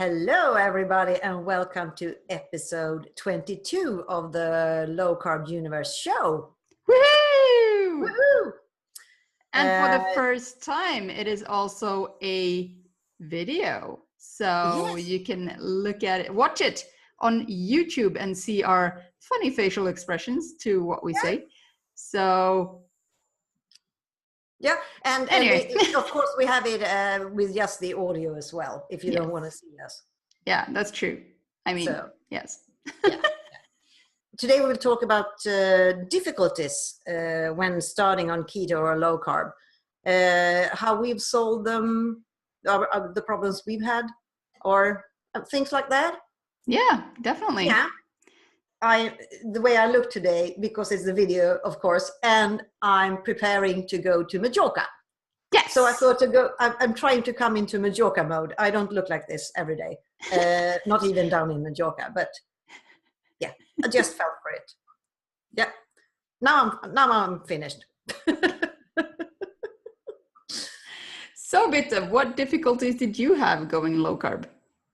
Hello, everybody, and welcome to episode 22 of the Low Carb Universe Show. Woohoo! Woohoo! And for the first time, it is also a video. So Yes. you can look at it, watch it on YouTube and see our funny facial expressions to what we say. So yeah, and anyway. of course we have it with just the audio as well, if you don't want to see us. Yeah, that's true. I mean, yes. Yeah. Today we will talk about difficulties when starting on keto or low carb, how we've solved them, the problems we've had, or things like that. Yeah, definitely. Yeah. The way I look today, because it's the video, of course, and I'm preparing to go to Majorca. Yes. So I thought I'm trying to come into Majorca mode. I don't look like this every day, not even down in Majorca, but yeah, I just fell for it. Yeah. Now I'm finished. So Bitte, what difficulties did you have going low carb?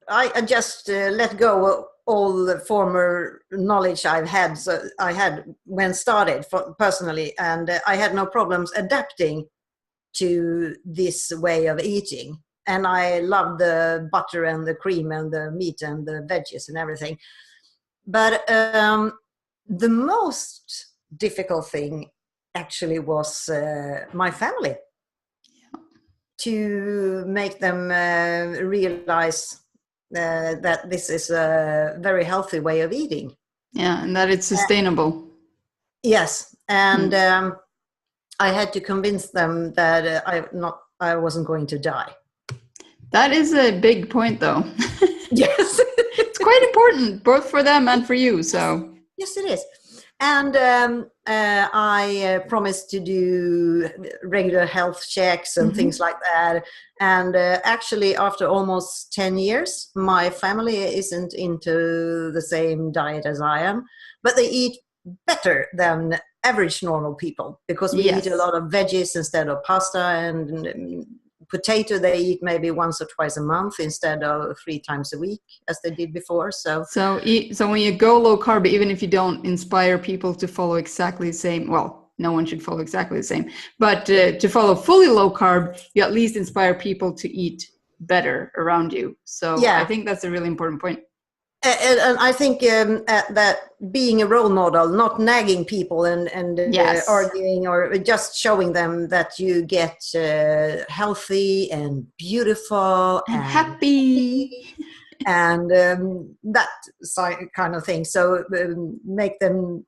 I just let go of all the former knowledge I had when started personally, and I had no problems adapting to this way of eating. And I love the butter and the cream and the meat and the veggies and everything. But the most difficult thing actually was my family. Yeah. To make them realize that this is a very healthy way of eating. Yeah, and that it's sustainable. Yes, and I had to convince them that I wasn't going to die. That is a big point, though. Yes. It's quite important, both for them and for you. So yes, it is. And I promised to do regular health checks and things like that. And actually, after almost 10 years, my family isn't into the same diet as I am, but they eat better than average normal people, because we eat a lot of veggies instead of pasta, and potato they eat maybe once or twice a month instead of 3 times a week as they did before. So when you go low carb, even if you don't inspire people to follow exactly the same, well, no one should follow exactly the same, but to follow fully low carb, you at least inspire people to eat better around you. So I think that's a really important point. And I think that being a role model, not nagging people and arguing, or just showing them that you get healthy and beautiful and happy and that kind of thing. So make them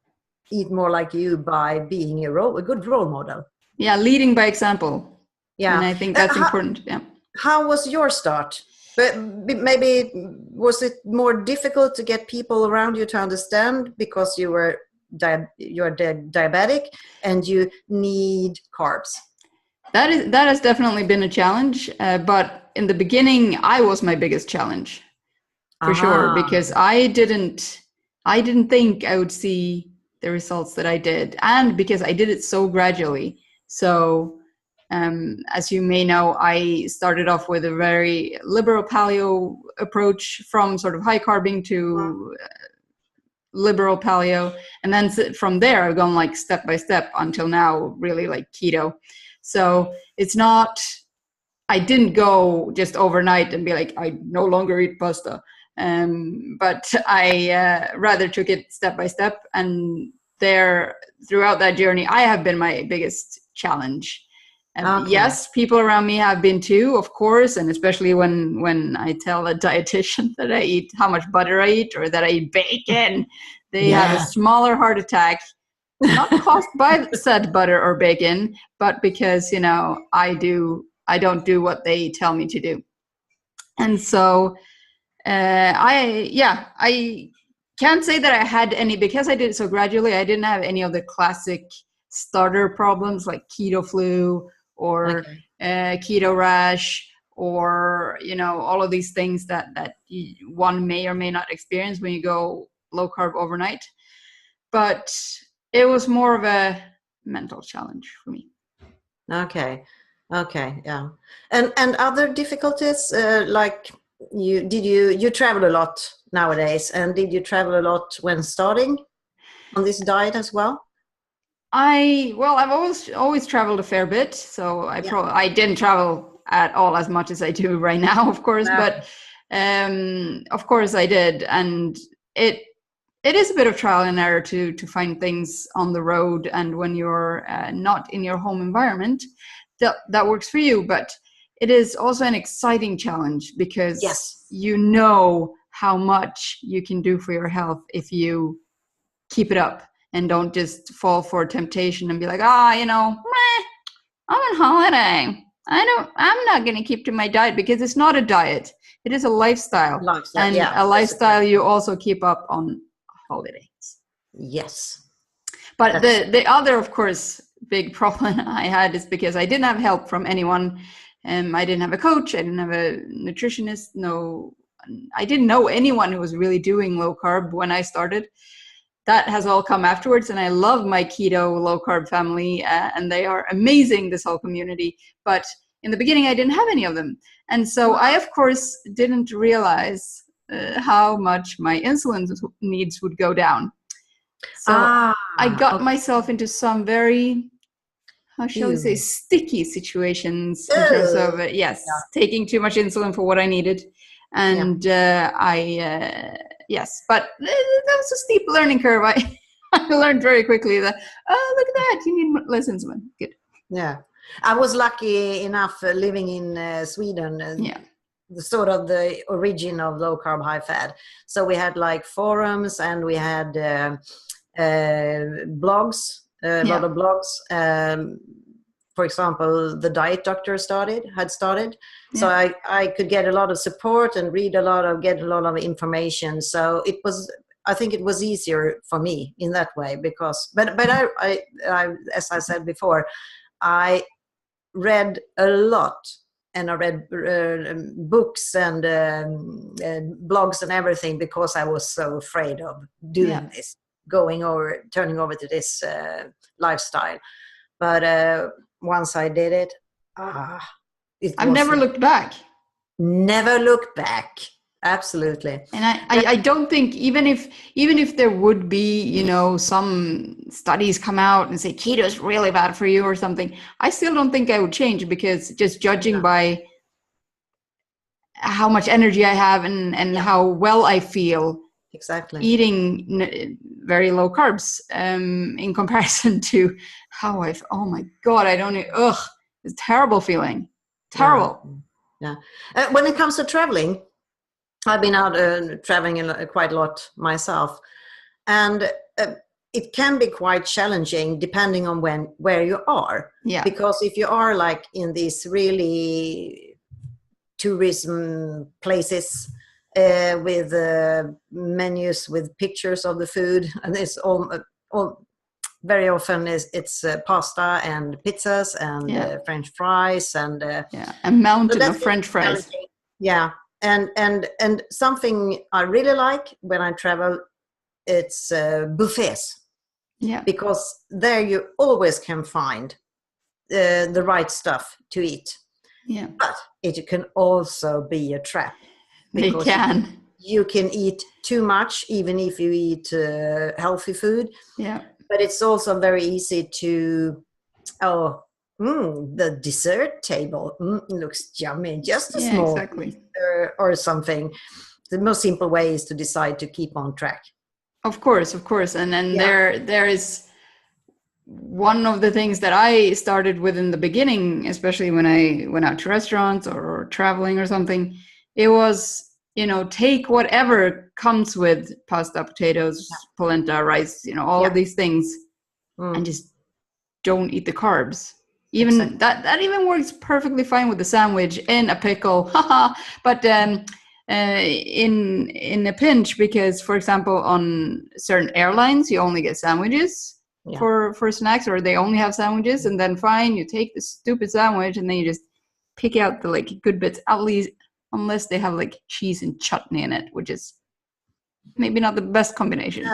eat more like you by being a good role model. Yeah, leading by example. Yeah, and I think that's important. Yeah. How was your start? But maybe was it more difficult to get people around you to understand because you're diabetic and you need carbs? That has definitely been a challenge. But in the beginning, I was my biggest challenge for sure, because I didn't think I would see the results that I did, and because I did it so gradually. So as you may know, I started off with a very liberal paleo approach, from sort of high carbing to liberal paleo. And then from there, I've gone like step by step until now, really like keto. So it's not, I didn't go just overnight and be like, I no longer eat pasta. But I rather took it step by step. And throughout that journey, I have been my biggest challenge. Yes, people around me have been too, of course, and especially when I tell a dietitian that I eat how much butter I eat or that I eat bacon, they have a smaller heart attack, not caused by said butter or bacon, but because I don't do what they tell me to do. And so I can't say that I had any, because I did it so gradually. I didn't have any of the classic starter problems like keto flu or keto rash, or all of these things that one may or may not experience when you go low carb overnight. But it was more of a mental challenge for me. Okay, yeah. And other difficulties like you travel a lot nowadays, and did you travel a lot when starting on this diet as well? I've always traveled a fair bit, so I didn't travel at all as much as I do right now, of course, but of course I did, and it is a bit of trial and error to find things on the road, and when you're not in your home environment, that works for you. But it is also an exciting challenge because you know how much you can do for your health if you keep it up and don't just fall for temptation and be like, I'm on holiday. I'm not going to keep to my diet, because it's not a diet. It is a lifestyle. And a lifestyle you also keep up on holidays. Yes. But the other, of course, big problem I had is because I didn't have help from anyone. I didn't have a coach. I didn't have a nutritionist. I didn't know anyone who was really doing low carb when I started. That has all come afterwards, and I love my keto low carb family, and they are amazing, this whole community. But in the beginning, I didn't have any of them. And so I, of course, didn't realize how much my insulin needs would go down. So I got myself into some very, how shall we say, sticky situations in terms of, taking too much insulin for what I needed. And yes, but that was a steep learning curve. I learned very quickly that, look at that, you need less insulin. Good. Yeah. I was lucky enough living in Sweden, the sort of the origin of low carb, high fat. So we had like forums, and we had blogs, a lot of blogs. For example, the Diet Doctor had started. So I could get a lot of support and get a lot of information. So I think it was easier for me in that way, because, but I as I said before, I read a lot, and I read books and blogs and everything, because I was so afraid of doing this, turning over to this lifestyle. But once I did it, I've never looked back. Never looked back. Absolutely. And I don't think, even if there would be, some studies come out and say keto is really bad for you or something, I still don't think I would change, because just judging by how much energy I have and how well I feel, eating very low carbs in comparison to how oh my God, it's a terrible feeling. Terrible. Yeah. When it comes to traveling, I've been out traveling quite a lot myself, and it can be quite challenging depending on where you are. Yeah. Because if you are like in these really tourism places with menus with pictures of the food, and it's all very often it's pasta and pizzas and French fries and a mountain of French fries. Yeah. And something I really like when I travel, it's buffets. Yeah. Because there you always can find the right stuff to eat. Yeah. But it can also be a trap. It can. You can eat too much, even if you eat healthy food. Yeah. But it's also very easy to, the dessert table looks yummy. Just a small or something. The most simple way is to decide to keep on track. Of course. And then there is one of the things that I started with in the beginning, especially when I went out to restaurants or traveling or something, it was, take whatever comes with pasta, potatoes, polenta, rice, all of these things, and just don't eat the carbs. Even that even works perfectly fine with the sandwich and a pickle, but in a pinch, because, for example, on certain airlines, you only get sandwiches for snacks, or they only have sandwiches, and then fine, you take the stupid sandwich and then you just pick out the good bits, at least, unless they have cheese and chutney in it, which is maybe not the best combination.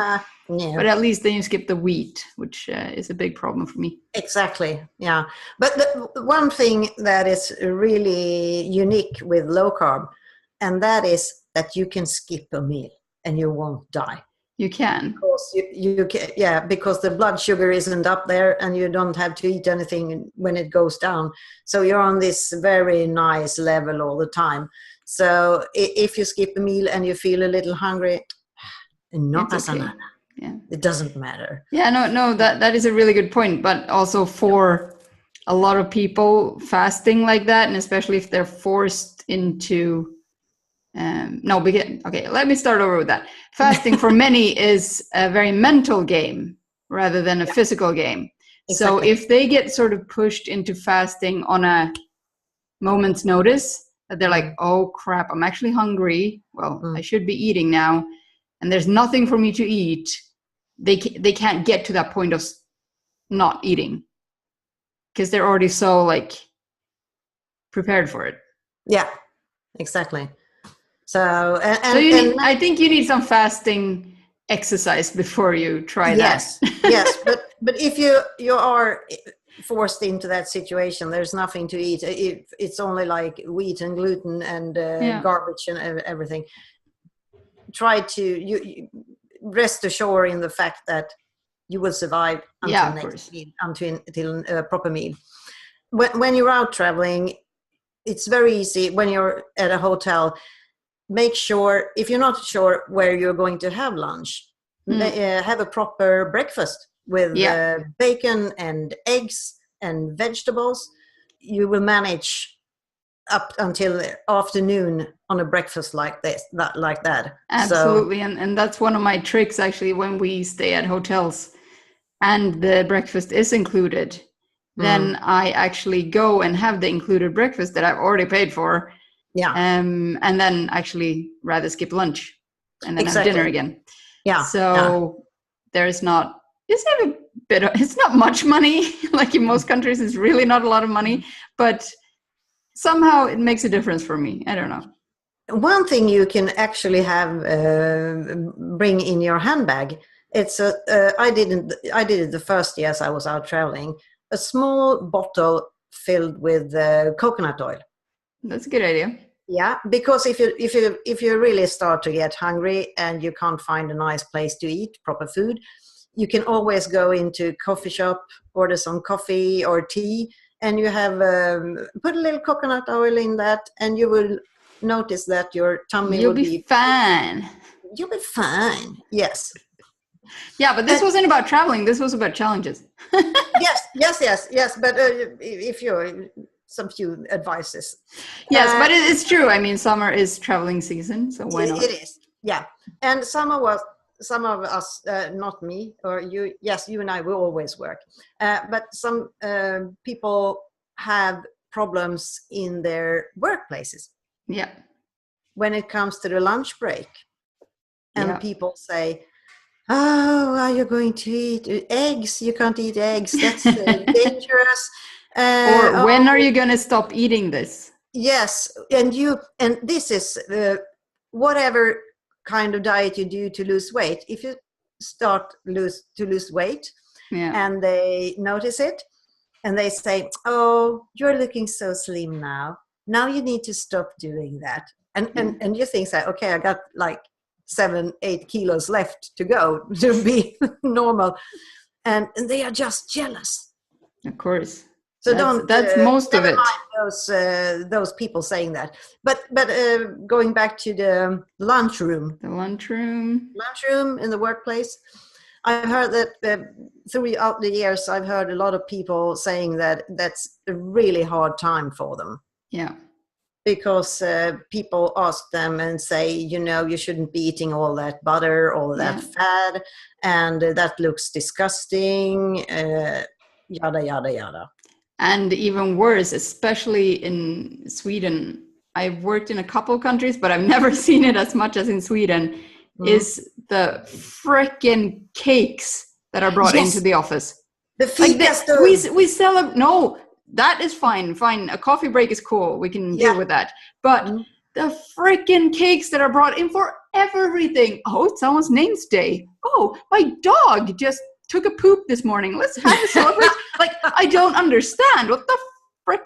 But at least then you skip the wheat, which is a big problem for me. Exactly, yeah. But the one thing that is really unique with low carb and that is that you can skip a meal and you won't die. You can. Because you can, yeah, because the blood sugar isn't up there and you don't have to eat anything when it goes down. So you're on this very nice level all the time. So if you skip a meal and you feel a little hungry, not as okay. Yeah. It doesn't matter. Yeah, no, that is a really good point. But also for a lot of people, fasting like that, and especially if they're forced into okay, let me start over with that. Fasting for many is a very mental game rather than a physical game. Exactly. So if they get sort of pushed into fasting on a moment's notice, that they're like, oh crap, I'm actually hungry. Well, I should be eating now. And there's nothing for me to eat. They can't get to that point of not eating because they're already so like prepared for it. Yeah, exactly. So, I think you need some fasting exercise before you try that. Yes, but if you are forced into that situation, there's nothing to eat. It's only like wheat and gluten and garbage and everything. Try to you rest assured in the fact that you will survive until next meal, until a proper meal. When you're out traveling, it's very easy. When you're at a hotel, make sure, if you're not sure where you're going to have lunch, have a proper breakfast with bacon and eggs and vegetables. You will manage up until afternoon on a breakfast like that. Absolutely. So, and that's one of my tricks actually when we stay at hotels and the breakfast is included. Then I actually go and have the included breakfast that I've already paid for. Yeah. And then actually rather skip lunch and then have dinner again. Yeah. So it's not much money. Like in most countries, it's really not a lot of money, but somehow it makes a difference for me. I don't know. One thing you can actually have bring in your handbag. It's I did it the first years I was out traveling. A small bottle filled with coconut oil. That's a good idea. Yeah, because if you really start to get hungry and you can't find a nice place to eat proper food, you can always go into a coffee shop, order some coffee or tea, and you have put a little coconut oil in that, and you will notice that your tummy will be fine. You'll be fine. Yes. Yeah, but this wasn't about traveling. This was about challenges. Yes. But if you're some few advices. Yes, but it's true. I mean, summer is traveling season, so why not? It is. Yeah, and some of us, not me or you. Yes, you and I will always work, but some people have problems in their workplaces. Yeah. When it comes to the lunch break, and people say, "Oh, are you going to eat eggs? You can't eat eggs. That's dangerous." Or when are you going to stop eating this? Yes, and this is whatever kind of diet you do to lose weight. If you start to lose weight, and they notice it, and they say, "Oh, you're looking so slim now. Now you need to stop doing that." And you think that, okay, I got like 7-8 kilos left to go to be normal, and they are just jealous. Of course. So that's most of it. Those people saying that. But going back to the lunchroom. The lunchroom in the workplace. I've heard that throughout the years, I've heard a lot of people saying that that's a really hard time for them. Yeah. Because people ask them and say, you shouldn't be eating all that butter, all that fat, and that looks disgusting, yada, yada, yada. And even worse, especially in Sweden, I've worked in a couple of countries, but I've never seen it as much as in Sweden, is the frickin' cakes that are brought into the office. The fika we celebrate. No, that is fine. A coffee break is cool. We can deal with that. But the frickin' cakes that are brought in for everything. Oh, it's someone's name's day. Oh, my dog just took a poop this morning. Let's have a celebration. Like, I don't understand. What the frick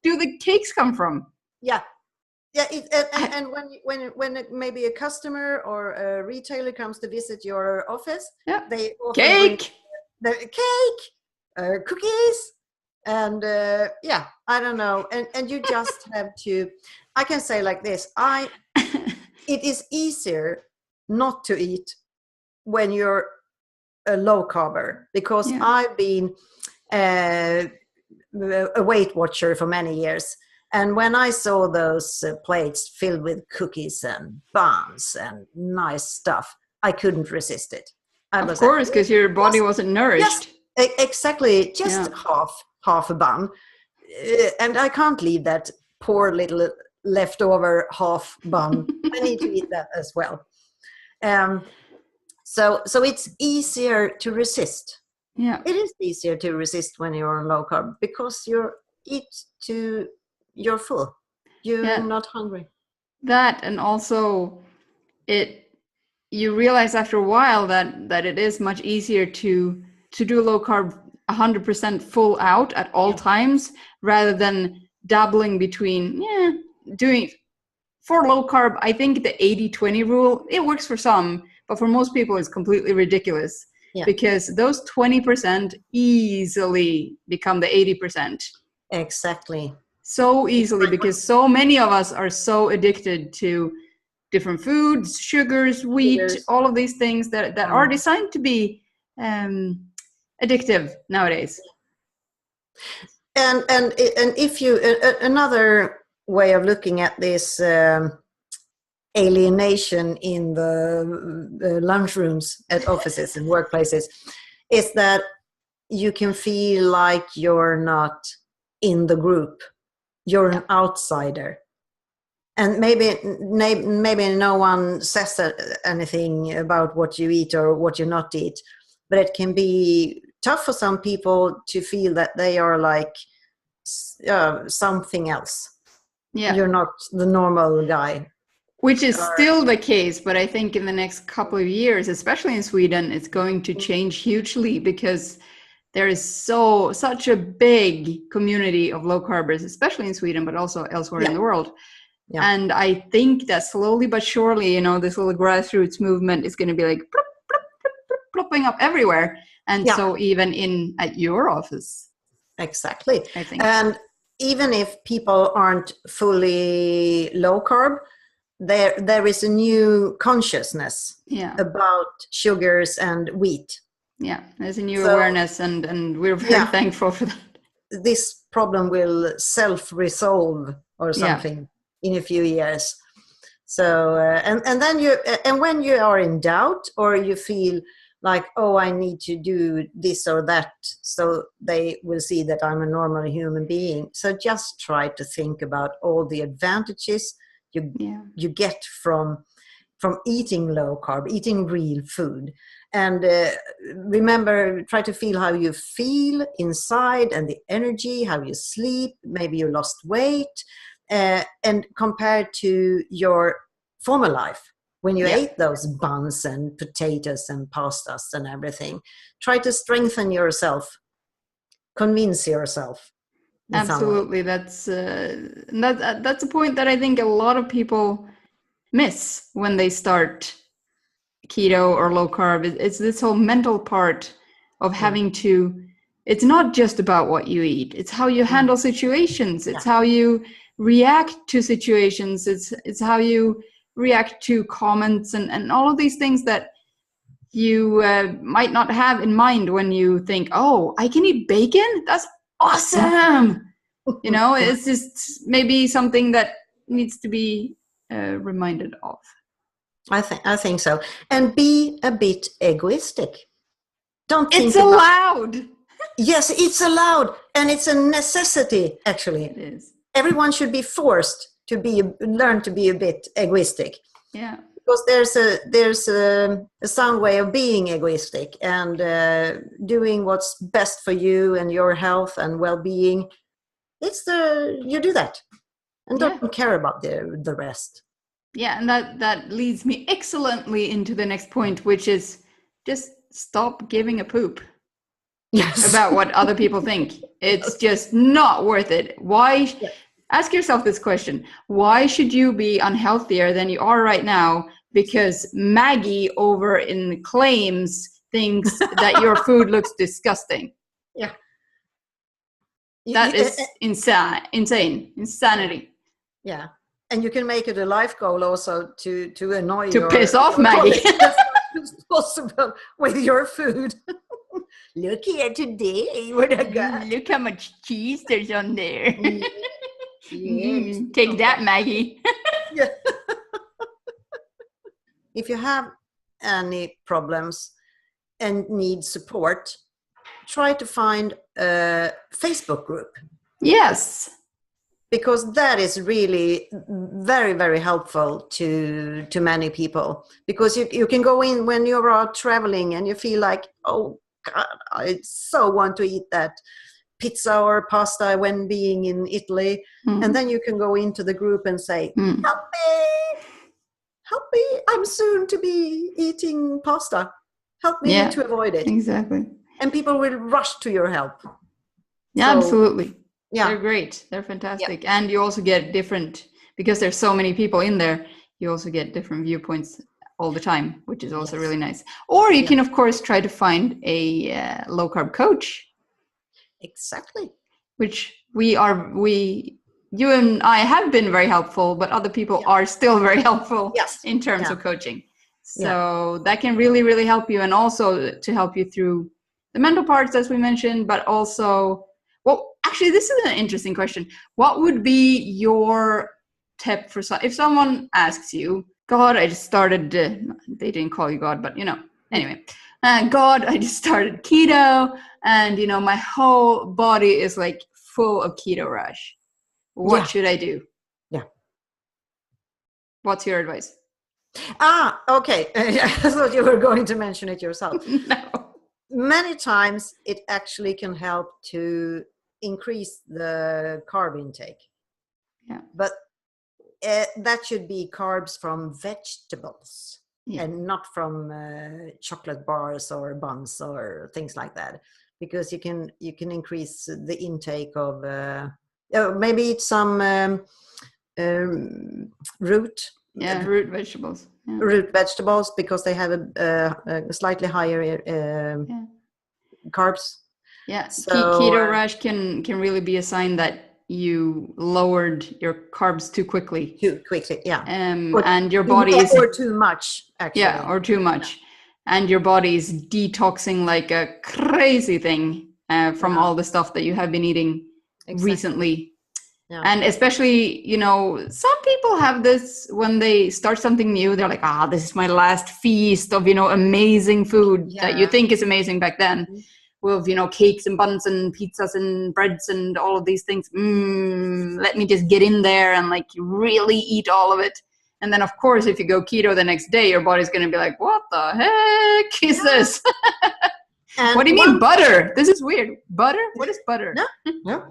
do the cakes come from? Yeah. Yeah, and when maybe a customer or a retailer comes to visit your office, they often bring the cake, cookies, and I don't know, and you just have to. I can say like this: it is easier not to eat when you're a low carber, because I've been a Weight Watcher for many years. And when I saw those plates filled with cookies and buns and nice stuff, I couldn't resist it. Of course, because your body wasn't nourished. Exactly, just half a bun. And I can't leave that poor little leftover half bun. I need to eat that as well. So it's easier to resist. Yeah, it is easier to resist when you're on low carb, because you eat to you're full. You're not hungry. That, and also you realize after a while that it is much easier to do low carb 100% full out at all times, rather than dabbling between doing. For low carb, I think the 80-20 rule, it works for some, but for most people it's completely ridiculous, because those 20% easily become the 80%. Exactly. So easily, because so many of us are so addicted to different foods, sugars, wheat, all of these things that are designed to be addictive nowadays. And if you another way of looking at this alienation in the lunchrooms at offices and workplaces is that you can feel like you're not in the group. You're an outsider. And maybe no one says anything about what you eat or what you not eat, but it can be tough for some people to feel that they are like something else. Yeah. You're not the normal guy. Which is still the case, but I think in the next couple of years, especially in Sweden, it's going to change hugely, because there is such a big community of low carbers, especially in Sweden, but also elsewhere in the world. Yeah. And I think that slowly but surely, this little grassroots movement is going to be like plop, plop, plop, plop, plopping up everywhere. And so even at your office. Exactly. I think. And even if people aren't fully low carb, there is a new consciousness about sugars and wheat. Yeah, there's a new awareness, and we're very thankful for that. This problem will self-resolve or something in a few years. So and then when you are in doubt, or you feel like, oh, I need to do this or that, so they will see that I'm a normal human being. So just try to think about all the advantages you get from eating low carb, eating real food. And remember, try to feel how you feel inside, and the energy, how you sleep, maybe you lost weight, and compare to your former life when you ate those buns and potatoes and pastas and everything. Try to strengthen yourself, convince yourself. Absolutely. That's a point that I think a lot of people miss when they start keto or low carb. It's this whole mental part of having to, it's not just about what you eat, it's how you handle situations, it's how you react to situations, it's how you react to comments and all of these things that you might not have in mind when you think, oh, I can eat bacon? That's awesome. It's just maybe something that needs to be reminded of. I think so. And be a bit egoistic. Don't think it's allowed. Yes, it's allowed, and it's a necessity. Actually, it is. Everyone should be forced to learn to be a bit egoistic. Yeah. Because there's a sound way of being egoistic, and doing what's best for you and your health and well-being. You do that, and don't care about the rest. Yeah, and that leads me excellently into the next point, which is just stop giving a poop about what other people think. It's just not worth it. Why? Ask yourself this question. Why should you be unhealthier than you are right now? Because Maggie over in claims thinks that your food looks disgusting. Yeah. That is insanity. Yeah. And you can make it a life goal also to annoy to piss off Maggie as much as possible with your food. Look here today, what I got. Look how much cheese there's on there. Yes. Take that, Maggie. Yeah. If you have any problems and need support, try to find a Facebook group. Yes. Because that is really very, very helpful to many people. Because you can go in when you're out traveling and you feel like, oh God, I so want to eat that pizza or pasta when being in Italy. And then you can go into the group and say, help me, I'm soon to be eating pasta. Help me to avoid it. Exactly. And people will rush to your help. Yeah, so, absolutely. Yeah. They're great. They're fantastic. Yeah. And you also get different, because there's so many people in there, you also get different viewpoints all the time, which is also really nice. Or you can, of course, try to find a low carb coach. Exactly. Which you and I have been very helpful, but other people are still very helpful in terms of coaching. So that can really, really help you, and also to help you through the mental parts, as we mentioned, but also, well, actually, this is an interesting question. What would be your tip for if someone asks you, God, I just started, they didn't call you God, but anyway, God, I just started keto, and my whole body is like full of keto rash. What should I do? Yeah. What's your advice? Okay. I thought you were going to mention it yourself. No. Many times it actually can help to increase the carb intake. Yeah. But that should be carbs from vegetables and not from chocolate bars or buns or things like that, because you can increase the intake of maybe eat some root vegetables. Yeah. Root vegetables, because they have a slightly higher carbs. Yeah, so, keto rash can really be a sign that you lowered your carbs too quickly. And your body is... Or too much, actually. Yeah, or too much. And your body is detoxing like a crazy thing from all the stuff that you have been eating recently. Yeah. And especially, some people have this when they start something new. They're like, this is my last feast of, amazing food that you think is amazing back then. With, cakes and buns and pizzas and breads and all of these things. Let me just get in there and like really eat all of it. And then, of course, if you go keto the next day, your body's going to be like, what the heck is this? What do you mean butter? This is weird. Butter? What is butter? No.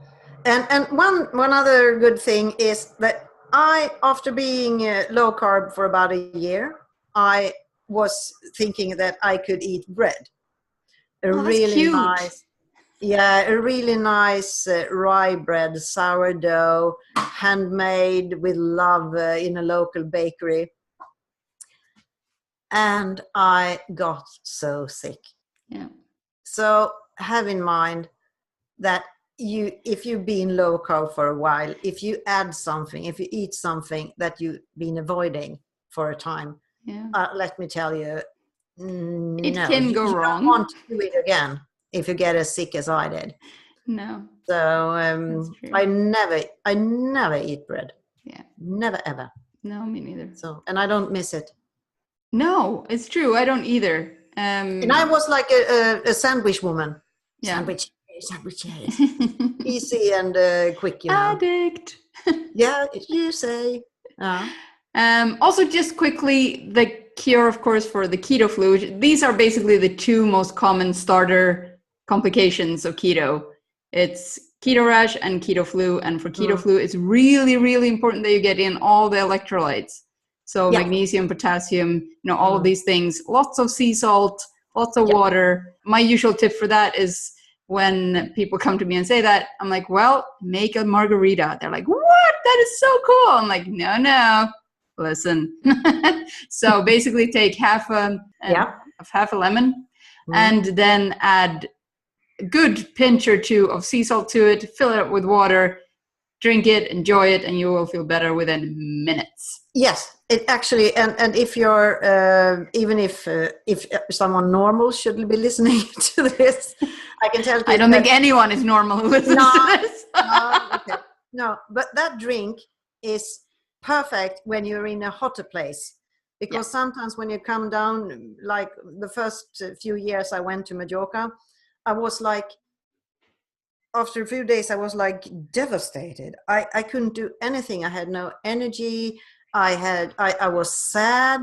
And one other good thing is that after being low carb for about a year, I was thinking that I could eat bread. A really nice rye bread, sourdough, handmade with love in a local bakery. And I got so sick. Yeah. So have in mind that if you've been low carb for a while, if you eat something that you've been avoiding for a time, let me tell you, it can go wrong. You don't want to do it again if you get as sick as I did. No. So I never eat bread. Yeah. Never ever. No, me neither. So, and I don't miss it. No, it's true. I don't either. And I was like a sandwich woman. Yeah. Sandwiches. Easy and quick, Addict. Yeah, you say. Also, just quickly, the cure, of course, for the keto flu. These are basically the two most common starter complications of keto. It's keto rash and keto flu. And for keto flu, it's really, really important that you get in all the electrolytes. So magnesium, potassium, all of these things. Lots of sea salt, lots of water. My usual tip for that is when people come to me and say that, I'm like, well, make a margarita. They're like, what? That is so cool. I'm like, no, listen. So basically take half a lemon and then add a good pinch or two of sea salt to it, fill it up with water, drink it, enjoy it, and you will feel better within minutes. Yes, it actually, and if you're, even if someone normal should be listening to this, I can tell you. I don't think anyone is normal who listens to this. No, but that drink is perfect when you're in a hotter place. Because sometimes when you come down, like the first few years I went to Majorca, I was like, after a few days, I was like devastated. I couldn't do anything. I had no energy. I was sad.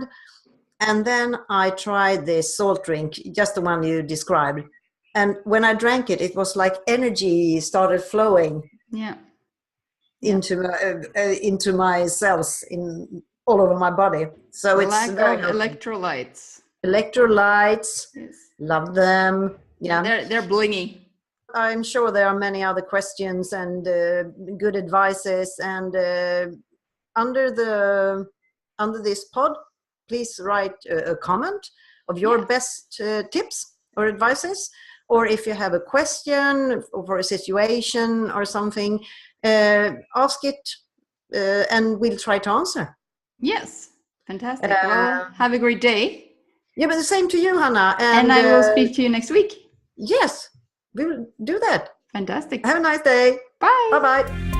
And then I tried this salt drink, just the one you described. And when I drank it, it was like energy started flowing into my cells all over my body. So it's very electrolytes. Electrolytes, yes. Love them. Yeah, they're blingy. I'm sure there are many other questions and good advices. And under this pod, please write a comment of your best tips or advices. Or if you have a question for a situation or something, ask it and we'll try to answer. Yes, fantastic. Well, have a great day. Yeah, but the same to you, Hanna. And I will speak to you next week. Yes, we will do that. Fantastic. Have a nice day. Bye. Bye-bye.